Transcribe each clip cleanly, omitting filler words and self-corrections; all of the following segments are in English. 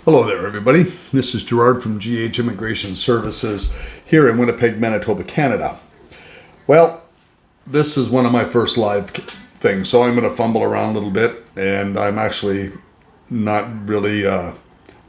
Hello there, everybody. This is Gerard from GH Immigration Services here in Winnipeg, Manitoba, Canada. Well, this is one of my first live things, so I'm going to fumble around a little bit, and I'm actually not really a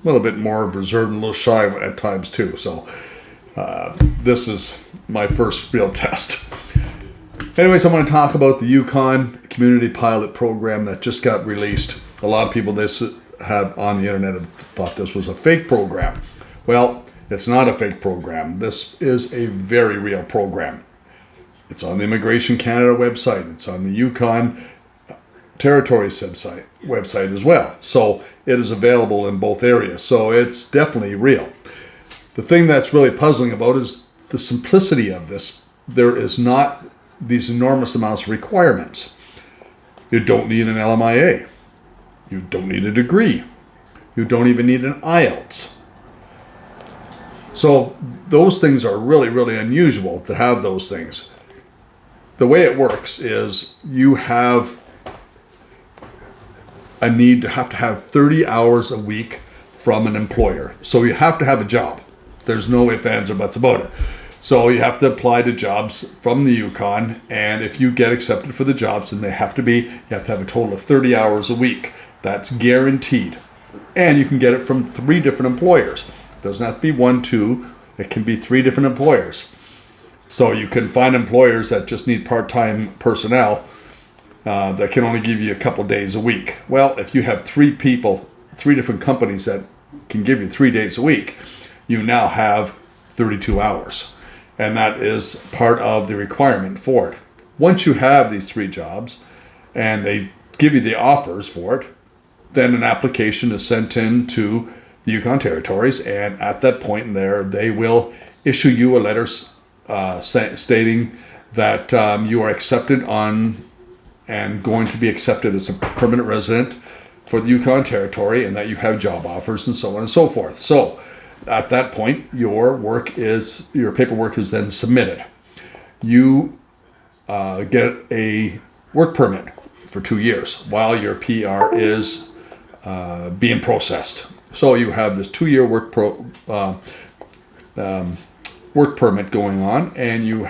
little bit more reserved and a little shy at times too. So this is my first real test. Anyways, I want to talk about the Yukon Community Pilot Program that just got released. A lot of people had on the internet have thought this was a fake program. Well, it's not a fake program. This is a very real program. It's on the Immigration Canada website. It's on the Yukon Territories website as well. So it is available in both areas. So it's definitely real. The thing that's really puzzling about is the simplicity of this. There is not these enormous amounts of requirements. You don't need an LMIA. You don't need a degree. You don't even need an IELTS. So those things are really, really unusual to have those things. The way it works is you have a need to have 30 hours a week from an employer. So you have to have a job. There's no ifs, ands, or buts about it. So you have to apply to jobs from the Yukon, and if you get accepted for the jobs, then you have to have a total of 30 hours a week. That's guaranteed. And you can get it from 3 different employers. It doesn't have to be 1, 2. It can be 3 different employers. So you can find employers that just need part-time personnel that can only give you a couple days a week. Well, if you have 3 different companies that can give you 3 days a week, you now have 32 hours. And that is part of the requirement for it. Once you have these 3 jobs and they give you the offers for it, then an application is sent in to the Yukon Territories, and at that point in there, they will issue you a letter stating that you are accepted on and going to be accepted as a permanent resident for the Yukon Territory, and that you have job offers and so on and so forth. So at that point, your paperwork is then submitted. You get a work permit for 2 years while your PR is being processed. So you have this 2-year work permit going on, and you're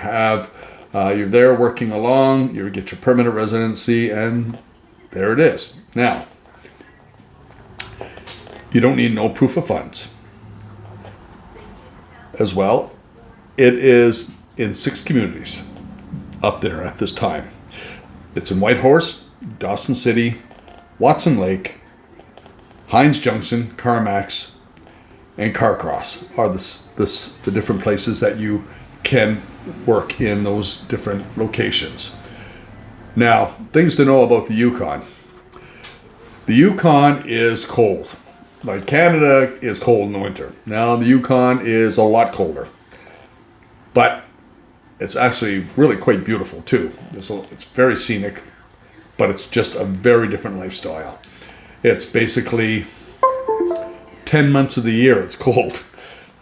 there working along. You get your permanent residency, and there it is. Now, you don't need no proof of funds. As well, it is in 6 communities up there at this time. It's in Whitehorse, Dawson City, Watson Lake, Hines Junction, Carmax, and Carcross are the different places that you can work in those different locations. Now, things to know about the Yukon. The Yukon is cold. Like Canada is cold in the winter. Now the Yukon is a lot colder. But it's actually really quite beautiful too. It's very scenic, but it's just a very different lifestyle. It's basically 10 months of the year it's cold.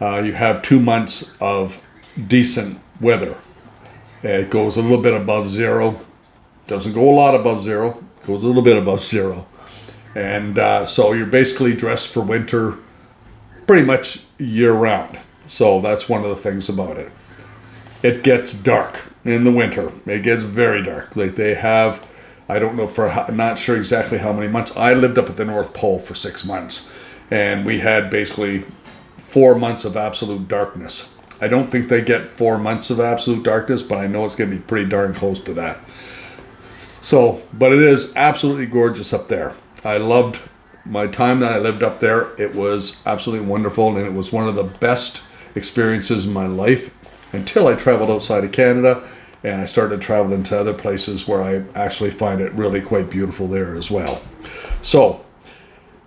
You have 2 months of decent weather. It goes a little bit above zero. Doesn't go a lot above zero. Goes a little bit above zero. And so you're basically dressed for winter pretty much year round. So that's one of the things about it. It gets dark in the winter. It gets very dark. Like they have, I don't know I'm not sure exactly how many months. I lived up at the North Pole for 6 months, and we had basically 4 months of absolute darkness. I don't think they get 4 months of absolute darkness, but I know it's going to be pretty darn close to that. So, but it is absolutely gorgeous up there. I loved my time that I lived up there. It was absolutely wonderful, and it was one of the best experiences in my life until I traveled outside of Canada, and I started traveling to other places where I actually find it really quite beautiful there as well. So,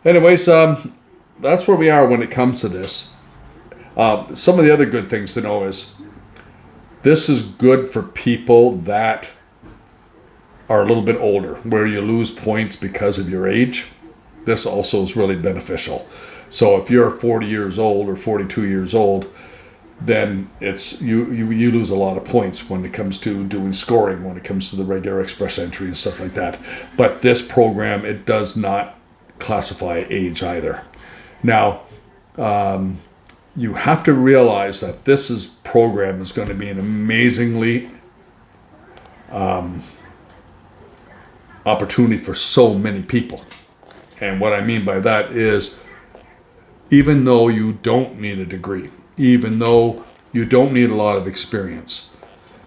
anyways, that's where we are when it comes to this. Some of the other good things to know is this is good for people that are a little bit older, where you lose points because of your age. This also is really beneficial. So if you're 40 years old or 42 years old, then it's you lose a lot of points when it comes to doing scoring, when it comes to the regular express entry and stuff like that. But this program, it does not classify age either. Now, you have to realize that this program is going to be an amazingly opportunity for so many people. And what I mean by that is, even though you don't need a degree, even though you don't need a lot of experience,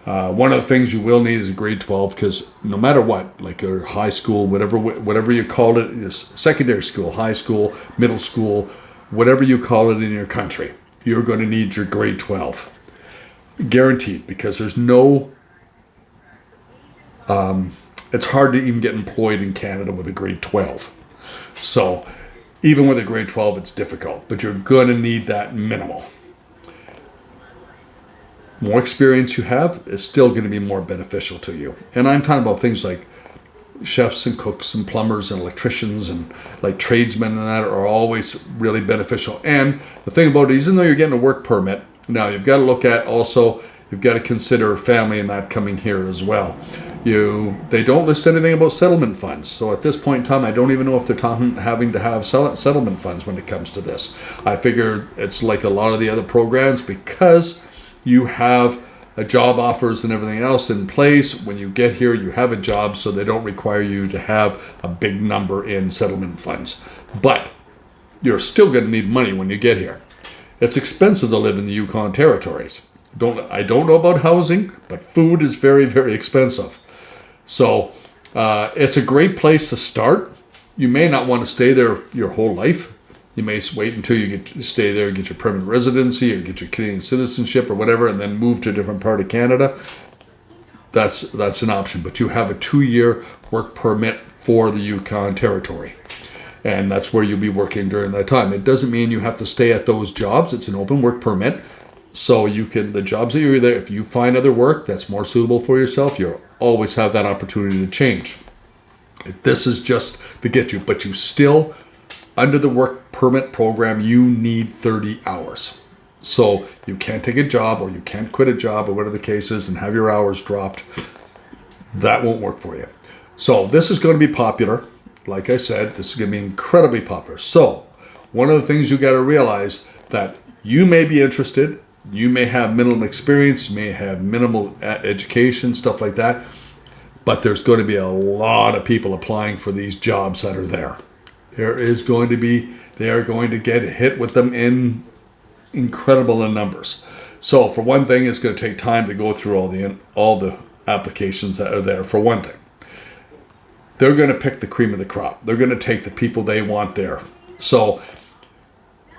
one of the things you will need is a grade 12, because no matter what, like your high school, whatever you call it, your secondary school, high school, middle school, whatever you call it in your country, you're going to need your grade 12. Guaranteed, because there's no... it's hard to even get employed in Canada with a grade 12. So even with a grade 12, it's difficult, but you're going to need that minimal. More experience you have is still going to be more beneficial to you. And I'm talking about things like chefs and cooks and plumbers and electricians and like tradesmen and that are always really beneficial. And the thing about it, even though you're getting a work permit, now you've got to look at also, you've got to consider family and that coming here as well. They don't list anything about settlement funds. So at this point in time, I don't even know if they're having to have settlement funds when it comes to this. I figure it's like a lot of the other programs, because you have a job offers and everything else in place. When you get here, you have a job, so they don't require you to have a big number in settlement funds. But you're still going to need money when you get here. It's expensive to live in the Yukon territories. I don't know about housing, but food is very, very expensive. So it's a great place to start. You may not want to stay there your whole life. You may wait until you stay there and get your permanent residency or get your Canadian citizenship or whatever, and then move to a different part of Canada. That's an option. But you have a 2-year work permit for the Yukon territory. And that's where you'll be working during that time. It doesn't mean you have to stay at those jobs. It's an open work permit. So the jobs that you're there, if you find other work that's more suitable for yourself, you'll always have that opportunity to change. This is just to get you, but you still, under the work permit program, you need 30 hours. So you can't take a job, or you can't quit a job, or whatever the case is, and have your hours dropped. That won't work for you. So this is going to be popular. Like I said, this is going to be incredibly popular. So one of the things you got to realize, that you may be interested, you may have minimal experience, you may have minimal education, stuff like that, but there's going to be a lot of people applying for these jobs that are there. They are going to get hit with them in incredible numbers. So for one thing, it's going to take time to go through all the applications that are there. For one thing, they're going to pick the cream of the crop. They're going to take the people they want there. So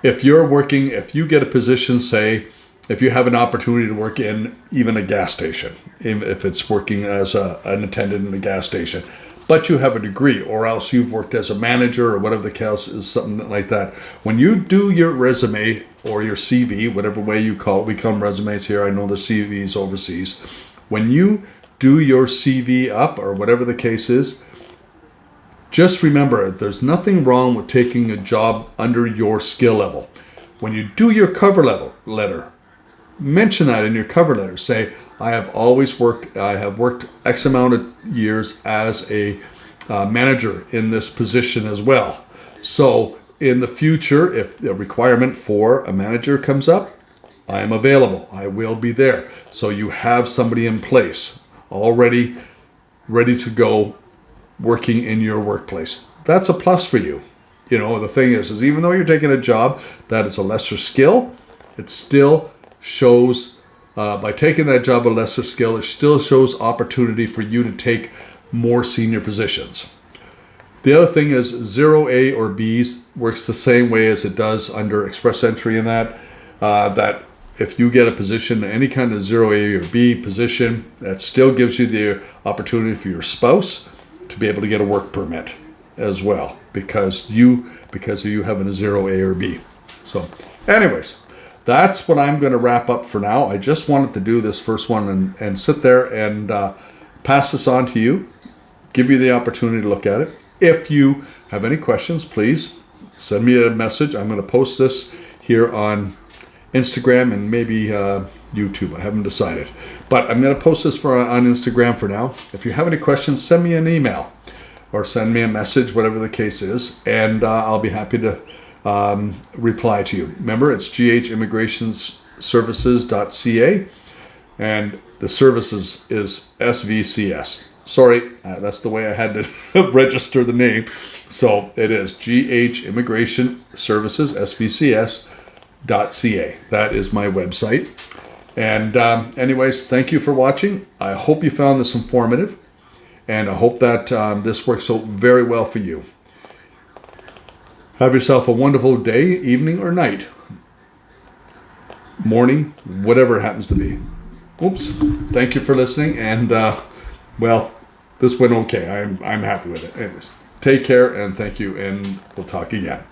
if you get a position, say, if you have an opportunity to work in even a gas station, if it's working as an attendant in a gas station, but you have a degree, or else you've worked as a manager or whatever the case is, something like that. When you do your resume or your CV, whatever way you call it, we call them resumes here. I know the CVs overseas. When you do your CV up, or whatever the case is, just remember, there's nothing wrong with taking a job under your skill level. When you do your cover letter, mention that in your cover letter. Say, I have worked X amount of years as a manager in this position as well. So in the future, if the requirement for a manager comes up, I am available. I will be there. So you have somebody in place already ready to go, working in your workplace. That's a plus for you. The thing is even though you're taking a job that is a lesser skill, it still shows, by taking that job a lesser skill, it still shows opportunity for you to take more senior positions. The other thing is 0A or Bs works the same way as it does under express entry in that if you get a position, any kind of 0A or B position, that still gives you the opportunity for your spouse to be able to get a work permit as well, because you having a 0A or B. So anyways, that's what I'm going to wrap up for now. I just wanted to do this first one and sit there and pass this on to you, give you the opportunity to look at it. If you have any questions, please send me a message. I'm going to post this here on Instagram and maybe YouTube. I haven't decided. But I'm going to post this on Instagram for now. If you have any questions, send me an email or send me a message, whatever the case is, and I'll be happy to reply to you. Remember, it's ghimmigrationservices.ca, and the services is SVCS. Sorry, that's the way I had to register the name. So it is GH Immigration Services, SVCS.ca. That is my website. And anyways, thank you for watching. I hope you found this informative, and I hope that this works out very well for you. Have yourself a wonderful day, evening, or night. Morning, whatever it happens to be. Oops. Thank you for listening, and well, this went okay. I'm happy with it. Anyways, take care, and thank you, and we'll talk again.